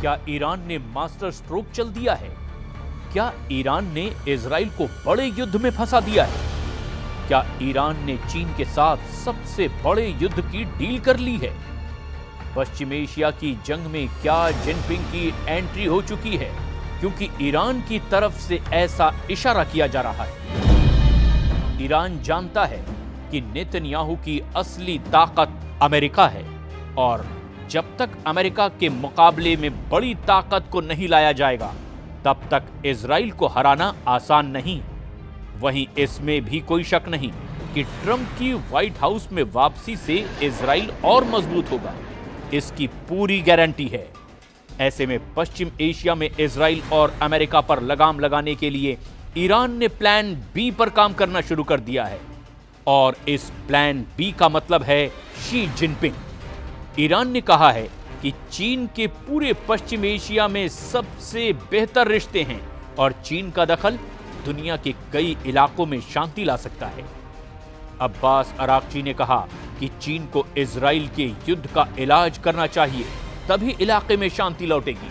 क्या ईरान ने master stroke चल दिया है? क्या ईरान ने इजराइल को बड़े युद्ध में फंसा दिया है? क्या ईरान ने चीन के साथ सबसे बड़े युद्ध की डील कर ली है? पश्चिम एशिया की जंग में क्या जिनपिंग की एंट्री हो चुकी है? क्योंकि ईरान की तरफ से ऐसा इशारा किया जा रहा है। ईरान जानता है कि नेतन्याहू की असली ताकत अमेरिका है और जब तक अमेरिका के मुकाबले में बड़ी ताकत को नहीं लाया जाएगा तब तक इजराइल को हराना आसान नहीं। वहीं इसमें भी कोई शक नहीं कि ट्रंप की व्हाइट हाउस में वापसी से इजराइल और मजबूत होगा, इसकी पूरी गारंटी है। ऐसे में पश्चिम एशिया में इजराइल और अमेरिका पर लगाम लगाने के लिए ईरान ने प्लान बी पर काम करना शुरू कर दिया है और इस प्लान बी का मतलब है शी जिनपिंग। ईरान ने कहा है कि चीन के पूरे पश्चिम एशिया में सबसे बेहतर रिश्ते हैं और चीन का दखल दुनिया के कई इलाकों में शांति ला सकता है। अब्बास अराक्ची ने कहा कि चीन को इजराइल के युद्ध का इलाज करना चाहिए, तभी इलाके में शांति लौटेगी।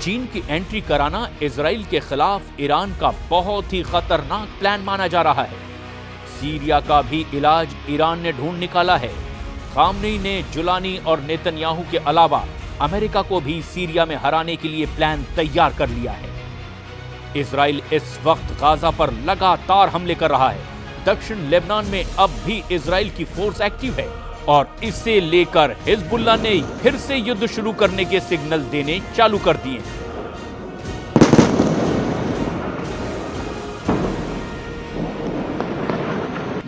चीन की एंट्री कराना इजराइल के खिलाफ ईरान का बहुत ही खतरनाक प्लान माना जा रहा है। सीरिया का भी इलाज ईरान ने ढूंढ निकाला है। खामनेई ने जुलानी और नेतन्याहू के अलावा अमेरिका को भी सीरिया में हराने के लिए प्लान तैयार कर लिया है। इजराइल इस वक्त गाजा पर लगातार हमले कर रहा है। दक्षिण लेबनान में अब भी इजराइल की फोर्स एक्टिव है और इसे लेकर हिजबुल्लाह ने फिर से युद्ध शुरू करने के सिग्नल देने चालू कर दिए।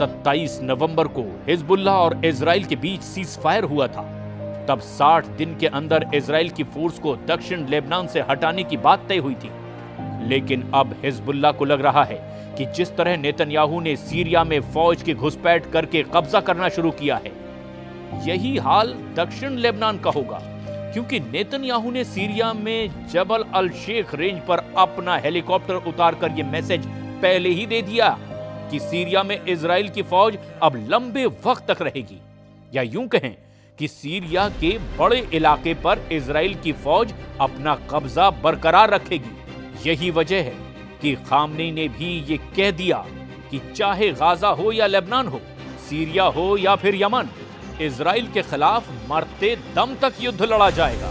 27 नवंबर को हिजबुल्लाह और इजराइल के बीच सीज फायर हुआ था। तब 60 दिन के अंदर इजराइल की फोर्स को दक्षिण लेबनान से हटाने की बात तय हुई थी। लेकिन अब हिजबुल्लाह को लग रहा है कि जिस तरह नेतन्याहू ने सीरिया में फौज की घुसपैठ करके कब्जा करना शुरू किया है, यही हाल दक्षिण लेबनान का होगा, क्योंकि नेतन्याहू ने सीरिया में जबल अल शेख रेंज पर अपना हेलीकॉप्टर उतारकर यह मैसेज पहले ही दे दिया कि सीरिया में इजराइल की फौज अब लंबे वक्त तक रहेगी, या यूं कहें कि सीरिया के बड़े इलाके पर इजराइल की फौज अपना कब्जा बरकरार रखेगी। यही वजह है कि खामनेई ने भी ये कह दिया कि चाहे गाजा हो या लेबनान हो, सीरिया हो या फिर यमन, इजराइल के खिलाफ मरते दम तक युद्ध लड़ा जाएगा।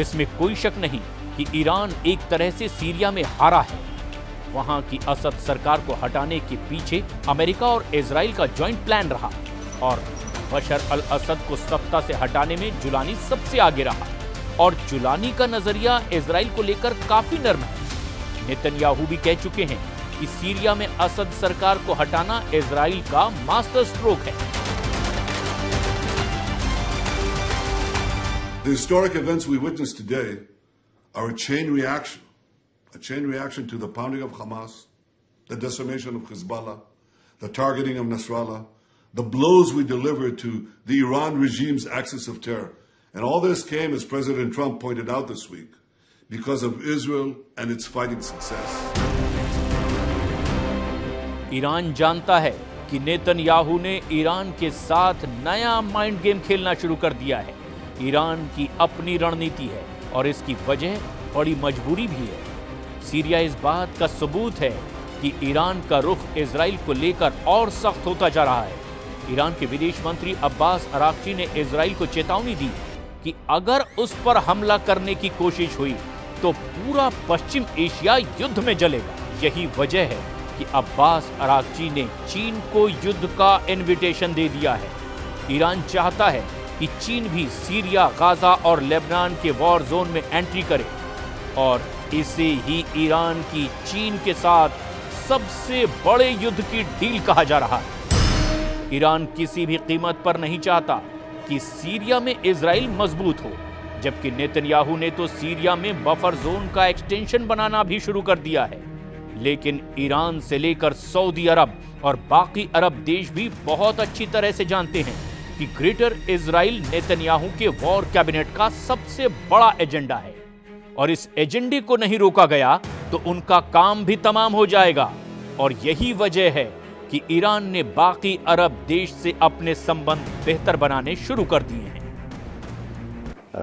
इसमें कोई शक नहीं कि ईरान एक तरह से सीरिया में हारा है। वहां की असद सरकार को हटाने के पीछे अमेरिका और इजराइल का जॉइंट प्लान रहा और बशर अल असद को सत्ता से हटाने में जुलानी सबसे आगे रहा और जुलानी का नजरिया इजराइल को लेकर काफी नर्म है। नेतन्याहू भी कह चुके हैं कि सीरिया में असद सरकार को हटाना इजराइल का मास्टर स्ट्रोक है। The historic events we witnessed today are a chain reaction to the pounding of Hamas, the decimation of Hezbollah, the targeting of Nasrallah, the blows we delivered to the Iran regime's axis of terror. And all this came, as President Trump pointed out this week, because of Israel and its fighting success. Iran जानता है कि Netanyahu ने Iran के साथ नया mind game खेलना शुरू कर दिया है। ईरान की अपनी रणनीति है और इसकी वजह बड़ी मजबूरी भी है। सीरिया इस बात का सबूत है कि ईरान का रुख इजराइल को लेकर और सख्त होता जा रहा है। ईरान के विदेश मंत्री अब्बास अराक्ची ने इजराइल को चेतावनी दी कि अगर उस पर हमला करने की कोशिश हुई तो पूरा पश्चिम एशिया युद्ध में जलेगा। यही वजह है कि अब्बास अराक्ची ने चीन को युद्ध का इनविटेशन दे दिया है। ईरान चाहता है कि चीन भी सीरिया, गाजा और लेबनान के वॉर जोन में एंट्री करे और इसे ही ईरान की चीन के साथ सबसे बड़े युद्ध की डील कहा जा रहा है। ईरान किसी भी कीमत पर नहीं चाहता कि सीरिया में इजराइल मजबूत हो, जबकि नेतन्याहू ने तो सीरिया में बफर जोन का एक्सटेंशन बनाना भी शुरू कर दिया है। लेकिन ईरान से लेकर सऊदी अरब और बाकी अरब देश भी बहुत अच्छी तरह से जानते हैं कि ग्रेटर इजराइल नेतन्याहू के वॉर कैबिनेट का सबसे बड़ा एजेंडा है और इस एजेंडे को नहीं रोका गया तो उनका काम भी तमाम हो जाएगा। और यही वजह है कि ईरान ने बाकी अरब देश से अपने संबंध बेहतर बनाने शुरू कर दिए हैं।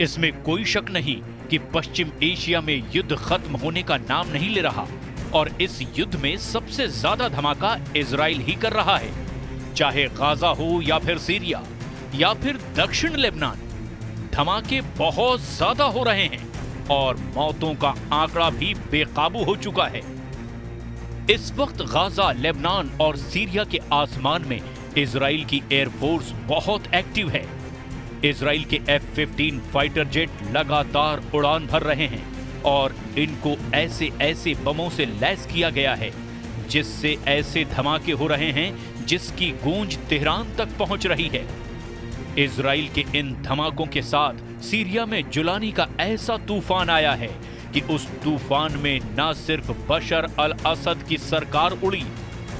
इसमें कोई शक नहीं कि पश्चिम एशिया में युद्ध खत्म होने का नाम नहीं ले रहा और इस युद्ध में सबसे ज्यादा धमाका इजराइल ही कर रहा है, चाहे गाजा हो या फिर सीरिया या फिर दक्षिण लेबनान। धमाके बहुत ज्यादा हो रहे हैं और मौतों का आंकड़ा भी बेकाबू हो चुका है। इस वक्त गाजा, लेबनान और सीरिया के आसमान में इजराइल की एयरफोर्स बहुत एक्टिव है। इजराइल के F-15 फाइटर जेट लगातार उड़ान भर रहे हैं और इनको ऐसे ऐसे बमों से लैस किया गया है जिससे ऐसे धमाके हो रहे हैं जिसकी गूंज तेहरान तक पहुंच रही है। इजराइल के इन धमाकों के साथ सीरिया में जुलानी का ऐसा तूफान आया है कि उस तूफान में न सिर्फ बशर अल असद की सरकार उड़ी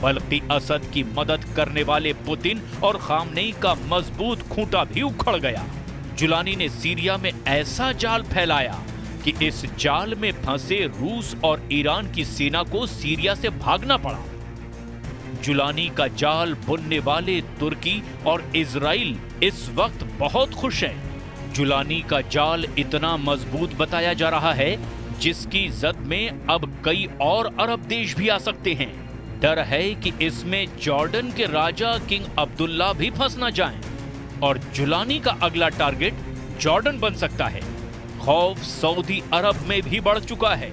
बल्कि असद की मदद करने वाले पुतिन और खामनेई का मजबूत खूंटा भी उखड़ गया। जुलानी ने सीरिया में ऐसा जाल फैलाया कि इस जाल में फंसे रूस और ईरान की सेना को सीरिया से भागना पड़ा। जुलानी का जाल बुनने वाले तुर्की और इजराइल इस वक्त बहुत खुश हैं। जुलानी का जाल इतना मजबूत बताया जा रहा है जिसकी जद में अब कई और अरब देश भी आ सकते हैं। डर है कि इसमें जॉर्डन के राजा किंग अब्दुल्ला भी फंस न जाएं और जुलानी का अगला टारगेट जॉर्डन बन सकता है। खौफ सऊदी अरब में भी बढ़ चुका है।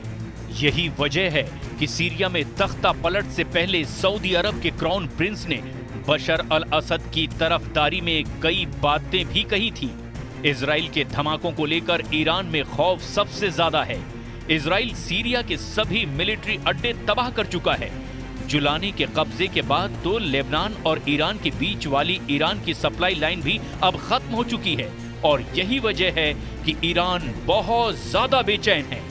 यही वजह है कि सीरिया में तख्ता पलट से पहले सऊदी अरब के क्राउन प्रिंस ने बशर अल असद की तरफदारी में कई बातें भी कही थी। इजराइल के धमाकों को लेकर ईरान में खौफ सबसे ज्यादा है। इजराइल सीरिया के सभी मिलिट्री अड्डे तबाह कर चुका है। जुलानी के कब्जे के बाद तो लेबनान और ईरान के बीच वाली ईरान की सप्लाई लाइन भी अब खत्म हो चुकी है और यही वजह है कि ईरान बहुत ज्यादा बेचैन है।